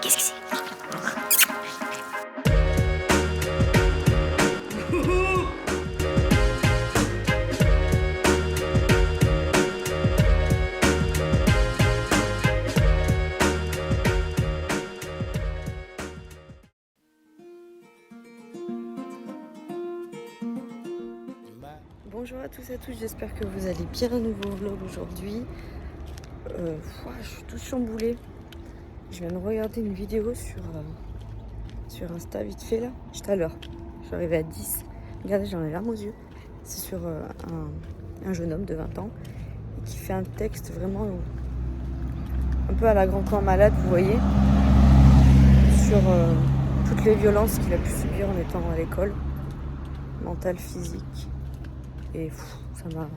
Qu'est-ce que c'est? Bonjour à tous et à toutes, j'espère que vous allez bien. Un nouveau vlog aujourd'hui. Je suis toute chamboulée. Je viens de regarder une vidéo sur Insta vite fait là. Juste à l'heure. Je suis arrivée à 10. Regardez, j'en ai les larmes aux yeux. C'est sur un jeune homme de 20 ans qui fait un texte vraiment un peu à la Grand Corps Malade, vous voyez, sur toutes les violences qu'il a pu subir en étant à l'école, mentale, physique. Et ça m'a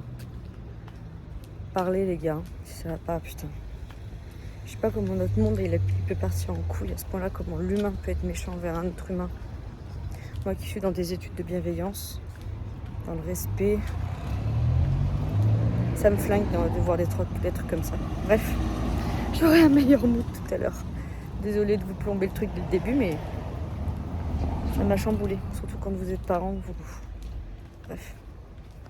parlé, les gars. Ça va pas, putain. Je sais pas comment notre monde il peut partir en couille à ce point-là, comment l'humain peut être méchant envers un autre humain. Moi qui suis dans des études de bienveillance, dans le respect, ça me flingue de voir des trucs comme ça. Bref, j'aurai un meilleur mood tout à l'heure. Désolée de vous plomber le truc dès le début, mais ça m'a chamboulé, surtout quand vous êtes parents. Bref.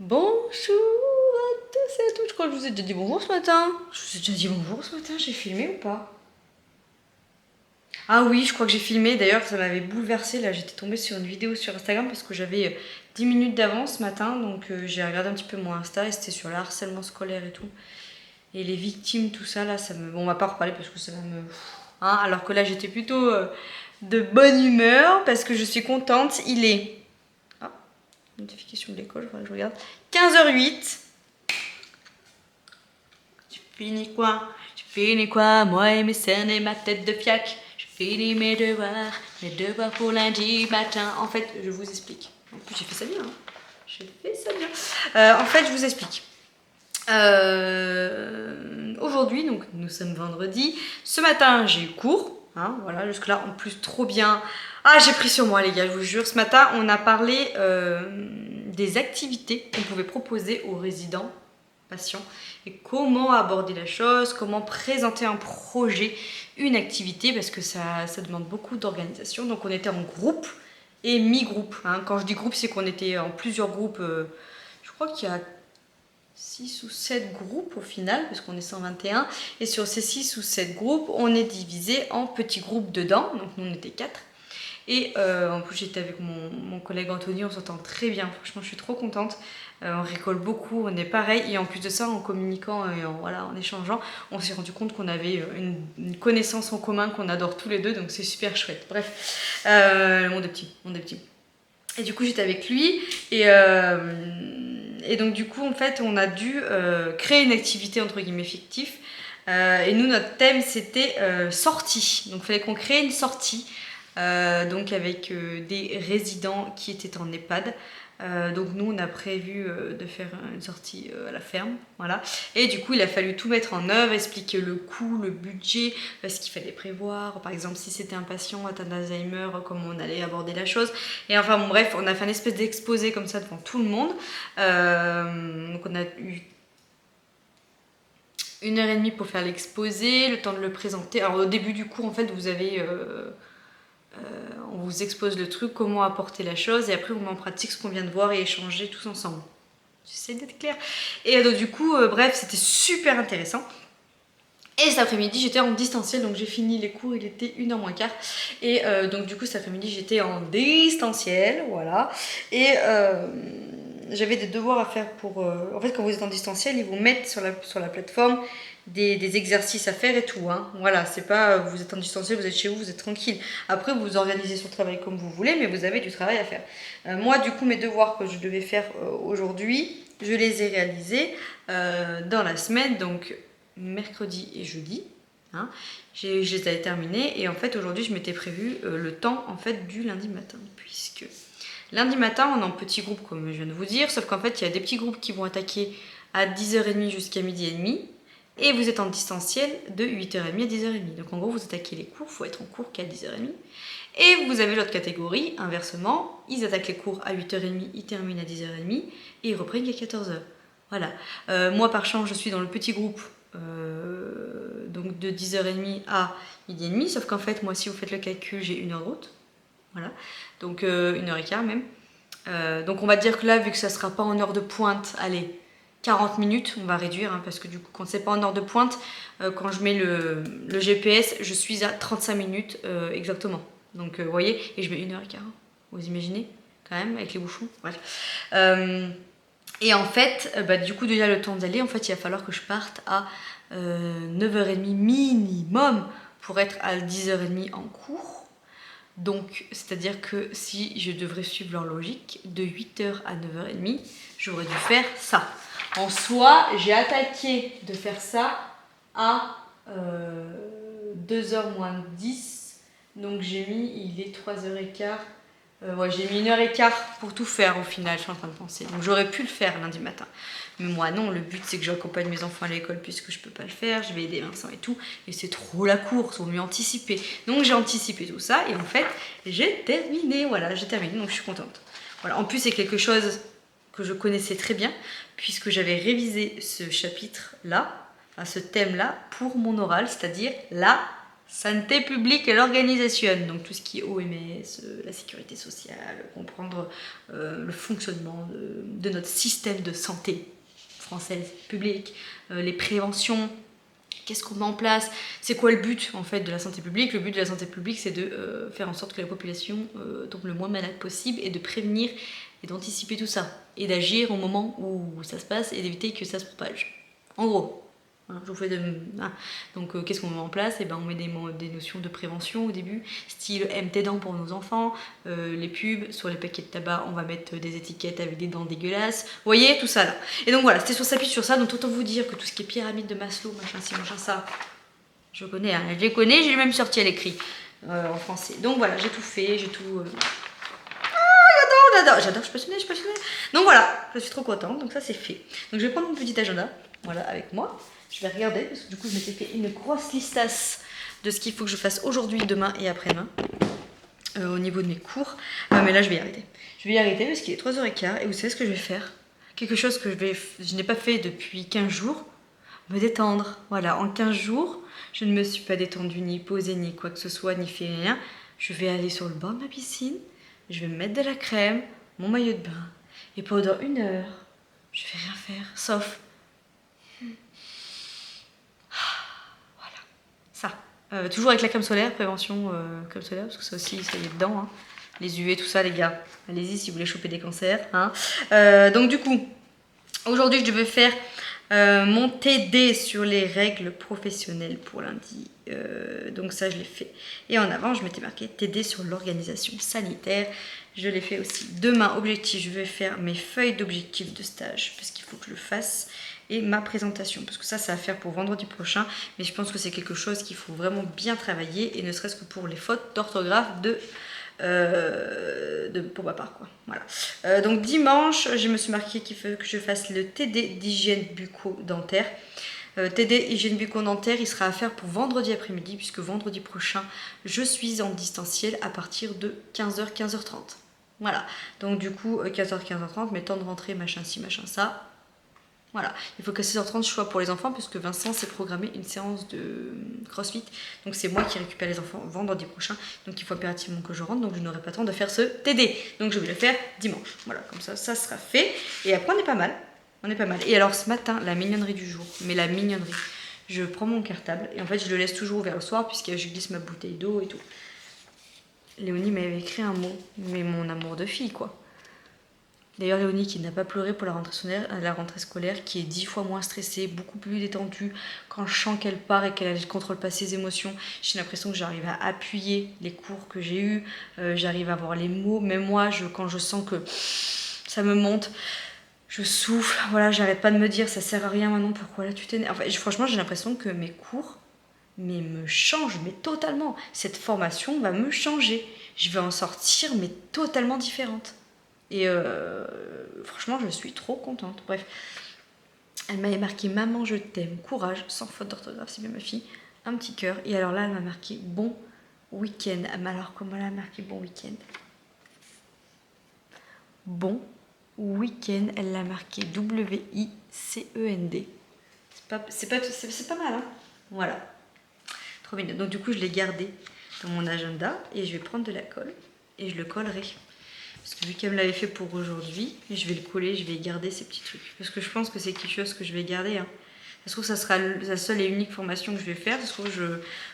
Bonjour à tous et à toutes. Je crois que je vous ai déjà dit bonjour ce matin. Je vous ai déjà dit bonjour ce matin, j'ai filmé ou pas? Ah oui, je crois que j'ai filmé. D'ailleurs, ça m'avait bouleversée. Là, j'étais tombée sur une vidéo sur Instagram parce que j'avais 10 minutes d'avance ce matin. Donc, j'ai regardé un petit peu mon Insta et c'était sur le harcèlement scolaire et tout. Et les victimes, tout ça, là, ça me... Bon, on va pas reparler parce que ça va me... Hein, alors que là, j'étais plutôt de bonne humeur parce que je suis contente. Il est... Ah, notification de l'école, je regarde. 15h08. Tu finis quoi? Tu finis quoi? Moi et mes cernes et ma tête de fiac. Je finis mes devoirs pour lundi matin. En fait, je vous explique. En plus, j'ai fait ça bien. Hein. J'ai fait ça bien. En fait, je vous explique. Aujourd'hui, donc nous sommes vendredi. Ce matin, j'ai eu cours. Hein, voilà, jusque-là, en plus, trop bien. Ah, j'ai pris sur moi, les gars, je vous jure. Ce matin, on a parlé des activités qu'on pouvait proposer aux résidents patients et comment aborder la chose, comment présenter un projet, une activité, parce que ça demande beaucoup d'organisation. Donc, on était en groupe et mi-groupe. Hein. Quand je dis groupe, c'est qu'on était en plusieurs groupes. Je crois qu'il y a 6 ou 7 groupes au final, parce qu'on est 121. Et sur ces 6 ou 7 groupes, on est divisé en petits groupes dedans. Donc nous, on était 4. Et en plus, j'étais avec mon collègue Anthony, on s'entend très bien. Franchement, je suis trop contente. On rigole beaucoup, on est pareil. Et en plus de ça, en communiquant et en échangeant, on s'est rendu compte qu'on avait une connaissance en commun qu'on adore tous les deux. Donc c'est super chouette. Bref, le monde est petit. Et du coup, j'étais avec lui. Et donc du coup, en fait, on a dû créer une activité entre guillemets fictive. Et nous, notre thème, c'était sortie. Donc il fallait qu'on crée une sortie. Donc avec des résidents qui étaient en EHPAD. Donc nous, on a prévu de faire une sortie à la ferme, voilà. Et du coup, il a fallu tout mettre en œuvre, expliquer le coût, le budget, ce qu'il fallait prévoir. Par exemple, si c'était un patient atteint d'Alzheimer, comment on allait aborder la chose. Et enfin, bon, bref, on a fait une espèce d'exposé comme ça devant tout le monde. Donc on a eu 1h30 pour faire l'exposé, le temps de le présenter. Alors au début du cours, en fait, vous avez... on vous expose le truc, comment apporter la chose, et après on met en pratique ce qu'on vient de voir et échanger tous ensemble. J'essaie d'être claire. Et donc du coup, bref, c'était super intéressant. Et cet après-midi, j'étais en distanciel, donc j'ai fini les cours, il était 1h moins quart. Et donc du coup, cet après-midi, j'étais en distanciel, voilà. Et j'avais des devoirs à faire pour... En fait, quand vous êtes en distanciel, ils vous mettent sur la plateforme des exercices à faire et tout. Hein. Voilà, c'est pas vous êtes en distanciel, vous êtes chez vous, vous êtes tranquille. Après, vous organisez son travail comme vous voulez, mais vous avez du travail à faire. Moi, du coup, mes devoirs que je devais faire aujourd'hui, je les ai réalisés dans la semaine, donc mercredi et jeudi. Hein. Je les avais terminés et en fait, aujourd'hui, je m'étais prévu le temps en fait du lundi matin, puisque... Lundi matin, on est en petit groupe, comme je viens de vous dire, sauf qu'en fait, il y a des petits groupes qui vont attaquer à 10h30 jusqu'à 12h30, et vous êtes en distanciel de 8h30 à 10h30. Donc en gros, vous attaquez les cours, il faut être en cours qu'à 10h30. Et vous avez l'autre catégorie, inversement, ils attaquent les cours à 8h30, ils terminent à 10h30, et ils reprennent à 14h. Voilà. Moi, par chance, je suis dans le petit groupe, donc de 10h30 à 12h30, sauf qu'en fait, moi, si vous faites le calcul, j'ai 1 heure de route. Voilà, donc 1h15 même. Donc on va dire que là, vu que ça sera pas en heure de pointe, allez, 40 minutes, on va réduire, hein, parce que du coup, quand c'est pas en heure de pointe, quand je mets le GPS, je suis à 35 minutes exactement. Donc vous voyez, et je mets 1h15, vous imaginez, quand même, avec les bouchons, bref. Et en fait, du coup, déjà le temps d'aller, en fait, il va falloir que je parte à 9h30 minimum pour être à 10h30 en cours. Donc, c'est-à-dire que si je devrais suivre leur logique, de 8h à 9h30, j'aurais dû faire ça. En soi, j'ai attaqué de faire ça à 2h moins 10. Donc j'ai mis, il est 3h15. Ouais, j'ai mis 1h15 pour tout faire au final, je suis en train de penser. Donc j'aurais pu le faire lundi matin. Mais moi non, le but c'est que j'accompagne mes enfants à l'école puisque je peux pas le faire, je vais aider Vincent et tout. Et c'est trop la course, vaut mieux anticiper. Donc j'ai anticipé tout ça et en fait j'ai terminé, voilà, j'ai terminé, donc je suis contente. Voilà, en plus c'est quelque chose que je connaissais très bien puisque j'avais révisé ce chapitre-là, enfin ce thème-là pour mon oral, c'est-à-dire la santé publique et l'organisation, donc tout ce qui est OMS, la sécurité sociale, comprendre le fonctionnement de notre système de santé française publique, les préventions, qu'est-ce qu'on met en place, c'est quoi le but en fait de la santé publique. Le but de la santé publique c'est de faire en sorte que la population tombe le moins malade possible et de prévenir et d'anticiper tout ça et d'agir au moment où ça se passe et d'éviter que ça se propage. En gros. Voilà, je vous fais Donc qu'est-ce qu'on met en place? On met des notions de prévention au début, style MT dents pour nos enfants, les pubs, sur les paquets de tabac on va mettre des étiquettes avec des dents dégueulasses, vous voyez tout ça là. Et donc voilà, c'était sur ça puis sur ça, donc autant vous dire que tout ce qui est pyramide de Maslow, machin ci, machin ça, je connais, hein, je les connais, j'ai même sorti à l'écrit en français. Donc voilà, j'ai tout fait, j'ai tout... J'adore, je suis passionnée, Donc voilà, je suis trop contente, donc ça c'est fait. Donc je vais prendre mon petit agenda, voilà, avec moi. Je vais regarder, parce que du coup je m'étais fait une grosse listasse de ce qu'il faut que je fasse aujourd'hui, demain et après-demain, au niveau de mes cours. Mais là je vais y arrêter. Je vais y arrêter parce qu'il est 3h15, et vous savez ce que je vais faire? Quelque chose que je n'ai pas fait depuis 15 jours, me détendre. Voilà, en 15 jours, je ne me suis pas détendue, ni posée, ni quoi que ce soit, ni fait rien. Je vais aller sur le bord de ma piscine, je vais me mettre de la crème, mon maillot de bain, et pendant 1 heure, je vais rien faire, sauf... Voilà, ça. Toujours avec la crème solaire, prévention crème solaire, parce que ça aussi, ça y est dedans, hein. Les UV, tout ça, les gars. Allez-y si vous voulez choper des cancers. Hein. Donc du coup, aujourd'hui, je devais faire mon TD sur les règles professionnelles pour lundi. Donc ça, je l'ai fait. Et en avant, je m'étais marqué TD sur l'organisation sanitaire. Je l'ai fait aussi. Demain, objectif, je vais faire mes feuilles d'objectifs de stage, parce qu'il faut que je le fasse. Et ma présentation, parce que ça va faire pour vendredi prochain. Mais je pense que c'est quelque chose qu'il faut vraiment bien travailler, et ne serait-ce que pour les fautes d'orthographe pour ma part, quoi. Voilà. Donc dimanche, je me suis marqué qu'il faut que je fasse le TD d'hygiène bucco-dentaire. TD hygiène bucco-dentaire, il sera à faire pour vendredi après-midi, puisque vendredi prochain, je suis en distanciel à partir de 15h, 15h30. Voilà. Donc du coup, 15h, 15h30, mes temps de rentrée, machin ci, machin ça. Voilà, il faut qu'à 16h30 je sois pour les enfants, puisque Vincent s'est programmé une séance de crossfit. Donc c'est moi qui récupère les enfants vendredi prochain. Donc il faut impérativement que je rentre, donc je n'aurai pas le temps de faire ce TD. Donc je vais le faire dimanche. Voilà, comme ça, ça sera fait. Et après on est pas mal. On est pas mal. Et alors ce matin, la mignonnerie du jour. Mais la mignonnerie. Je prends mon cartable et en fait je le laisse toujours ouvert le soir, puisque je glisse ma bouteille d'eau et tout. Léonie m'avait écrit un mot, mais mon amour de fille quoi. D'ailleurs, Léonie qui n'a pas pleuré pour la rentrée scolaire, qui est 10 fois moins stressée, beaucoup plus détendue. Quand je sens qu'elle part et qu'elle ne contrôle pas ses émotions, j'ai l'impression que j'arrive à appuyer les cours que j'ai eus, j'arrive à voir les mots. Même moi, quand je sens que ça me monte, je souffle. Voilà, j'arrête pas de me dire, ça sert à rien maintenant, pourquoi là tu t'énerves. Enfin, franchement, j'ai l'impression que mes cours me changent, mais totalement. Cette formation va me changer. Je vais en sortir, mais totalement différente. Et franchement, je suis trop contente. Bref, elle m'avait marqué maman, je t'aime, courage, sans faute d'orthographe, c'est bien ma fille. Un petit cœur. Et alors là, elle m'a marqué bon week-end. Mais alors, comment elle a marqué bon week-end? Bon week-end, elle l'a marqué W-I-C-E-N-D. C'est pas mal, hein? Voilà. trop mignon. Donc du coup, je l'ai gardé dans mon agenda et je vais prendre de la colle et je le collerai. Parce que vu qu'elle me l'avait fait pour aujourd'hui, je vais le coller, je vais garder ces petits trucs. Parce que je pense que c'est quelque chose que je vais garder. Hein. Ça se trouve, ça sera la seule et unique formation que je vais faire. Ça se trouve, je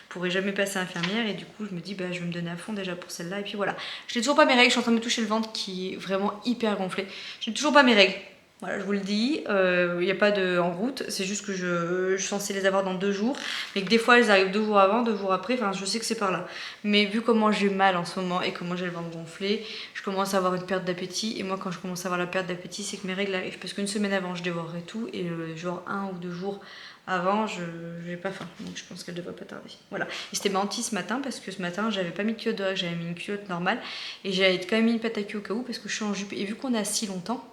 pourrai jamais passer infirmière. Et du coup, je me dis, bah, je vais me donner à fond déjà pour celle-là. Et puis voilà. Je n'ai toujours pas mes règles. Je suis en train de me toucher le ventre qui est vraiment hyper gonflé. Je n'ai toujours pas mes règles. Voilà, je vous le dis, il n'y a pas de en route, c'est juste que je suis censée les avoir dans 2 jours, mais que des fois elles arrivent 2 jours avant, 2 jours après, enfin je sais que c'est par là. Mais vu comment j'ai mal en ce moment et comment j'ai le ventre gonflé, je commence à avoir une perte d'appétit, et moi quand je commence à avoir la perte d'appétit, c'est que mes règles arrivent, parce qu'une semaine avant je dévorerai tout, et genre 1 ou 2 jours avant, je n'ai pas faim, donc je pense qu'elle devrait pas tarder. Voilà, et c'était menti ce matin, parce que ce matin j'avais pas mis de culotte de règles, j'avais mis une culotte normale, et j'avais quand même mis une pâte à cul au cas où, parce que je suis en jupe, et vu qu'on est assis longtemps,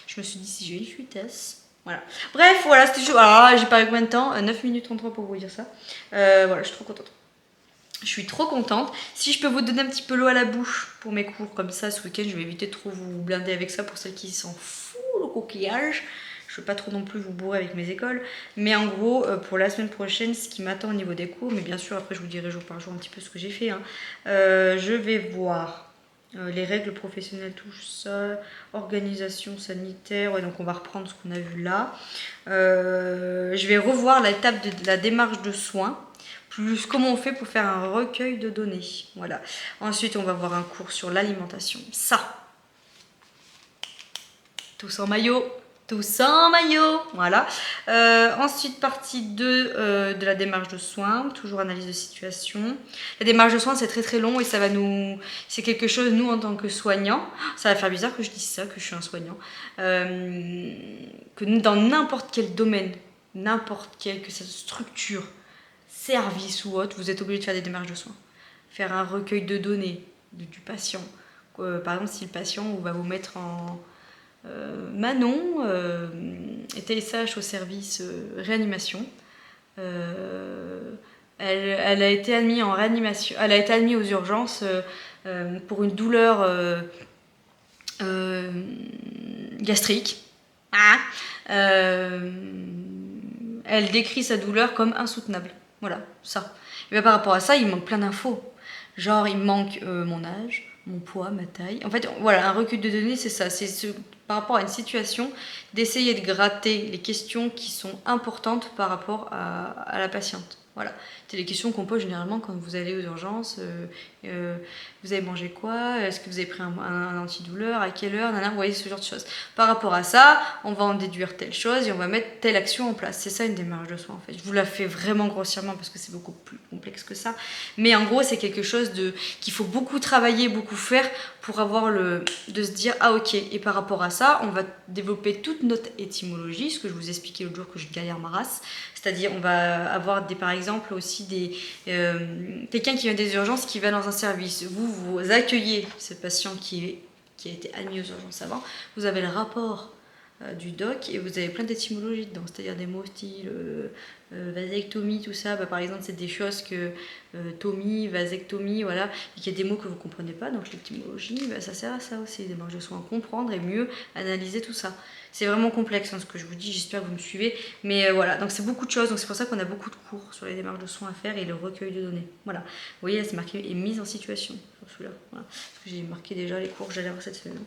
je me suis dit si j'ai une fuitasse. Voilà. Bref, voilà, c'était chaud. Alors là, j'ai parlé combien de temps 9 minutes 33 pour vous dire ça. Voilà, je suis trop contente. Je suis trop contente. Si je peux vous donner un petit peu l'eau à la bouche pour mes cours, comme ça, ce week-end, je vais éviter de trop vous blinder avec ça pour celles qui s'en foutent le coquillage. Je veux pas trop non plus vous bourrer avec mes écoles. Mais en gros, pour la semaine prochaine, ce qui m'attend au niveau des cours, mais bien sûr, après, je vous dirai jour par jour un petit peu ce que j'ai fait. Hein, je vais voir les règles professionnelles, tout ça, organisation sanitaire, ouais, donc on va reprendre ce qu'on a vu là. Je vais revoir l'étape de la démarche de soins, plus comment on fait pour faire un recueil de données. Voilà. Ensuite, on va voir un cours sur l'alimentation. Ça, tous en maillot. Tous en maillot, voilà. Ensuite, partie 2 de la démarche de soins, toujours analyse de situation. La démarche de soins, c'est très très long et ça va nous... C'est quelque chose, nous, en tant que soignants, ça va faire bizarre que je dise ça, que je suis un soignant, que dans n'importe quel domaine, n'importe quel, que cette structure, service ou autre, vous êtes obligé de faire des démarches de soins. Faire un recueil de données du patient. Par exemple, si le patient, on va vous mettre en... Manon était SH au service réanimation. Elle a été admise en réanimation. Elle a été admise aux urgences pour une douleur gastrique. Elle décrit sa douleur comme insoutenable. Voilà, ça. Et bien, par rapport à ça, il manque plein d'infos. Genre, il manque mon âge, mon poids, ma taille. En fait, voilà, un recueil de données, c'est ça. C'est par rapport à une situation, d'essayer de gratter les questions qui sont importantes par rapport à la patiente. Voilà, c'est les questions qu'on pose généralement quand vous allez aux urgences. Vous avez mangé quoi? Est-ce que vous avez pris un antidouleur? À quelle heure? Vous voyez ce genre de choses. Par rapport à ça, on va en déduire telle chose et on va mettre telle action en place. C'est ça une démarche de soins en fait. Je vous la fais vraiment grossièrement parce que c'est beaucoup plus complexe que ça. Mais en gros, c'est quelque chose qu'il faut beaucoup travailler, beaucoup faire pour avoir de se dire ah ok. Et par rapport à ça, on va développer toute notre étymologie, ce que je vous expliquais l'autre jour que je galère ma race. C'est-à-dire, on va avoir par exemple aussi quelqu'un qui vient des urgences qui va dans un service. Vous accueillez ce patient qui a été admis aux urgences avant. Vous avez le rapport du doc et vous avez plein d'étymologies dedans. C'est-à-dire des mots style vasectomie, tout ça. Par exemple, c'est des choses que tomie, vasectomie, voilà. Et qu'il y a des mots que vous ne comprenez pas. Donc l'étymologie, ça sert à ça aussi. Des démarches de soins à comprendre et mieux analyser tout ça. C'est vraiment complexe ce que je vous dis, j'espère que vous me suivez. Mais voilà, donc c'est beaucoup de choses, donc c'est pour ça qu'on a beaucoup de cours sur les démarches de soins à faire et le recueil de données. Voilà, vous voyez, c'est marqué et mise en situation sur celui-là. Voilà. Parce que j'ai marqué déjà les cours que j'allais avoir cette semaine.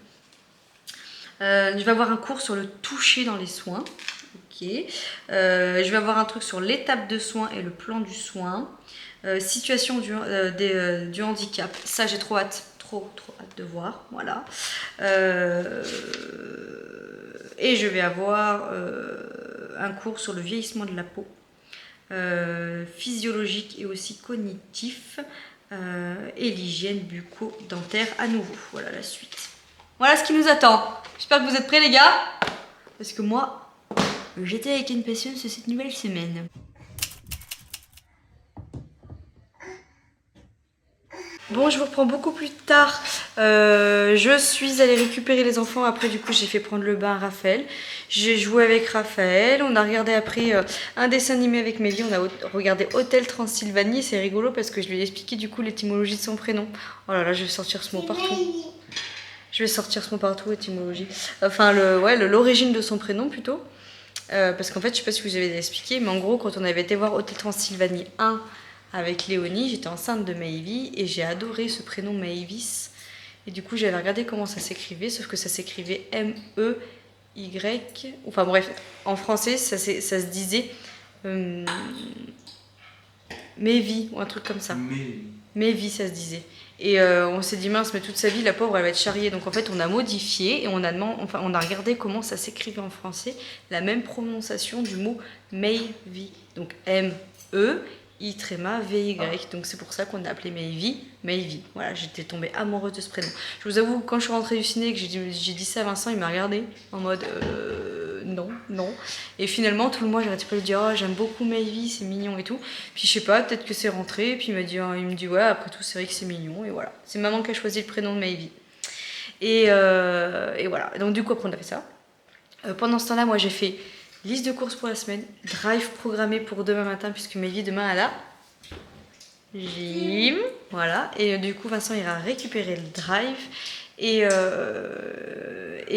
Je vais avoir un cours sur le toucher dans les soins. Ok. Je vais avoir un truc sur l'étape de soins et le plan du soin. Situation du handicap. Ça, j'ai trop hâte. Trop hâte de voir. Voilà. Et je vais avoir un cours sur le vieillissement de la peau, physiologique et aussi cognitif, et l'hygiène bucco-dentaire à nouveau. Voilà la suite. Voilà ce qui nous attend. J'espère que vous êtes prêts les gars, parce que moi, j'étais avec une patiente cette nouvelle semaine. Bon, je vous reprends beaucoup plus tard. Je suis allée récupérer les enfants. Après, du coup, j'ai fait prendre le bain à Raphaël. J'ai joué avec Raphaël. On a regardé après un dessin animé avec Mélie. On a regardé Hôtel Transylvanie. C'est rigolo parce que je lui ai expliqué du coup l'étymologie de son prénom. Oh là là, je vais sortir ce mot partout. Je vais sortir ce mot partout, étymologie. Enfin, l'origine de son prénom plutôt. Parce qu'en fait, je sais pas si vous avez expliqué, mais en gros, quand on avait été voir Hôtel Transylvanie 1 avec Léonie, j'étais enceinte de Maëvy et j'ai adoré ce prénom Maëvis. Et du coup, j'avais regardé comment ça s'écrivait, sauf que ça s'écrivait M-E-Y. Enfin bref, en français, ça se disait Maëvy ou un truc comme ça. Maëvy, ça se disait. Et on s'est dit, mince, mais toute sa vie, la pauvre, elle va être charriée. Donc en fait, on a modifié et on a regardé comment ça s'écrivait en français, la même prononciation du mot Maëvy. Donc M-E-I-V-Y. Donc c'est pour ça qu'on a appelé Maëvy, Maëvy. Voilà, j'étais tombée amoureuse de ce prénom. Je vous avoue, quand je suis rentrée du ciné et que j'ai dit ça à Vincent, il m'a regardé en mode non, non. Et finalement, tout le mois, j'arrêtais pas de lui dire, oh, j'aime beaucoup Maëvy, c'est mignon et tout. Puis je sais pas, peut-être que c'est rentré. Et puis il me dit, ouais, après tout, c'est vrai que c'est mignon. Et voilà. C'est maman qui a choisi le prénom de Maëvy. Et voilà. Donc du coup, après, on a fait ça. Pendant ce temps-là, moi, j'ai fait liste de courses pour la semaine, drive programmé pour demain matin, puisque Maëvy, demain, elle a gym. Voilà. Et du coup, Vincent ira récupérer le drive. Et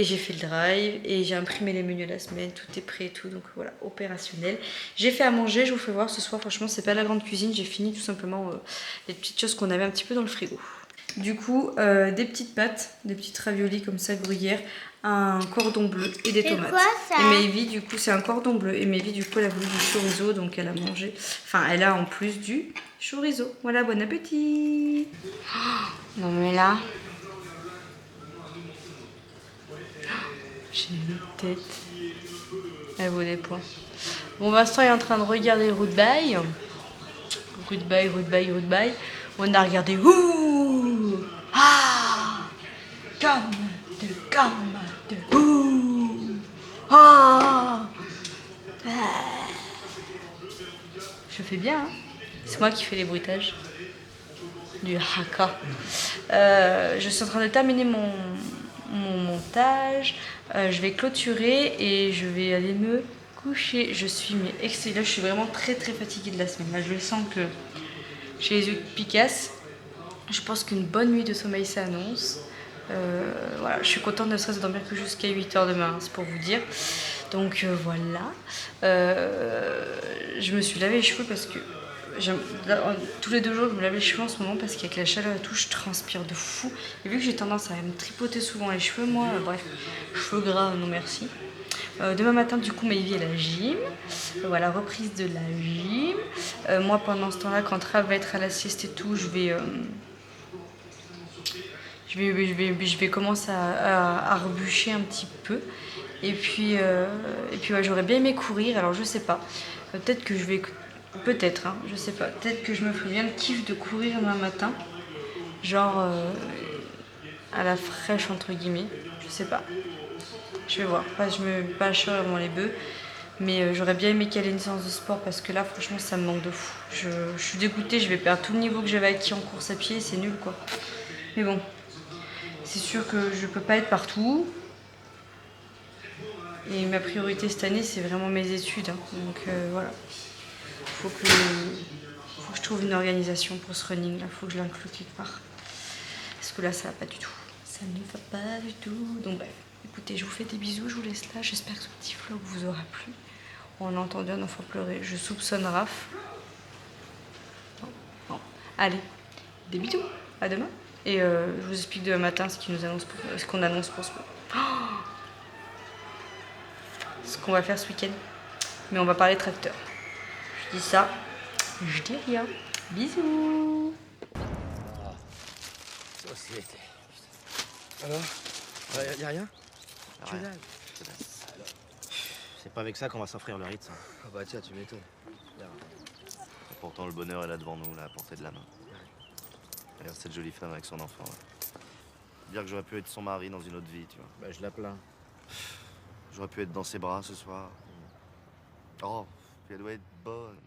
j'ai fait le drive et j'ai imprimé les menus de la semaine, tout est prêt et tout, donc voilà, opérationnel. J'ai fait à manger, je vous fais voir ce soir, franchement c'est pas la grande cuisine, j'ai fini tout simplement les petites choses qu'on avait un petit peu dans le frigo. Du coup, des petites pâtes, des petites raviolis comme ça, gruyère, un cordon bleu et des tomates. Quoi, ça? Et Maëvy, du coup, c'est un cordon bleu. Et Maëvy, du coup, elle a voulu du chorizo, donc elle a mangé. Enfin, elle a en plus du chorizo. Voilà, bon appétit. Oh, non mais là... J'ai une tête. Elle vaut des points. Bon, Vincent est en train de regarder Rudbay. Rudbay. On a regardé. Ouh! Ah! Comme de ouh! Ah! Je fais bien, hein? C'est moi qui fais les bruitages. Du haka. Je suis en train de terminer mon montage. Je vais clôturer et je vais aller me coucher. Je suis là, je suis vraiment très fatiguée de la semaine. Là, je sens que j'ai les yeux qui picassent. Je pense qu'une bonne nuit de sommeil s'annonce. Voilà, je suis contente ne serait-ce de dormir que jusqu'à 8h demain, c'est pour vous dire. Donc voilà. Je me suis lavé les cheveux parce que tous les 2 jours je me lave les cheveux en ce moment parce qu'avec la chaleur et tout je transpire de fou. Et vu que j'ai tendance à me tripoter souvent les cheveux, moi, bref, cheveux gras, non merci. Demain matin, du coup, Maëvy est à la gym. Voilà, reprise de la gym. Moi, pendant ce temps-là, quand Trav va être à la sieste et tout, je vais commencer à rebûcher un petit peu. Et puis ouais, j'aurais bien aimé courir, alors je sais pas. Peut-être que je vais... Peut-être, hein, je sais pas. Peut-être que je me ferais bien le kiff de courir demain matin. Genre à la fraîche, entre guillemets. Je sais pas. Je vais voir. Je me bâche avant les bœufs. Mais j'aurais bien aimé caler une séance de sport parce que là, franchement, ça me manque de fou. Je suis dégoûtée, je vais perdre tout le niveau que j'avais acquis en course à pied. C'est nul, quoi. Mais bon, c'est sûr que je peux pas être partout. Et ma priorité cette année, c'est vraiment mes études. Hein. Donc voilà. Faut que je trouve une organisation pour ce running là, faut que je l'inclue quelque part. Parce que là ça va pas du tout. Ça ne va pas du tout. Donc bref, écoutez, je vous fais des bisous, je vous laisse là. J'espère que ce petit vlog vous aura plu. On a entendu un enfant pleurer, je soupçonne Raph. Non. Allez, des bisous, à demain. Et je vous explique demain matin ce qu'on annonce pour ce qu'on va faire ce week-end. Mais on va parler tracteur. Je dis ça, je dis rien. Bisous. Société. Alors, y a rien? Rien. C'est pas avec ça qu'on va s'offrir le Ritz. Hein. Ah bah tiens, tu m'étonnes. Et pourtant, le bonheur est là devant nous, là, à portée de la main. Regarde cette jolie femme avec son enfant. Là. Dire que j'aurais pu être son mari dans une autre vie, tu vois. Bah je la plains. J'aurais pu être dans ses bras ce soir. Oh, puis elle doit être bonne.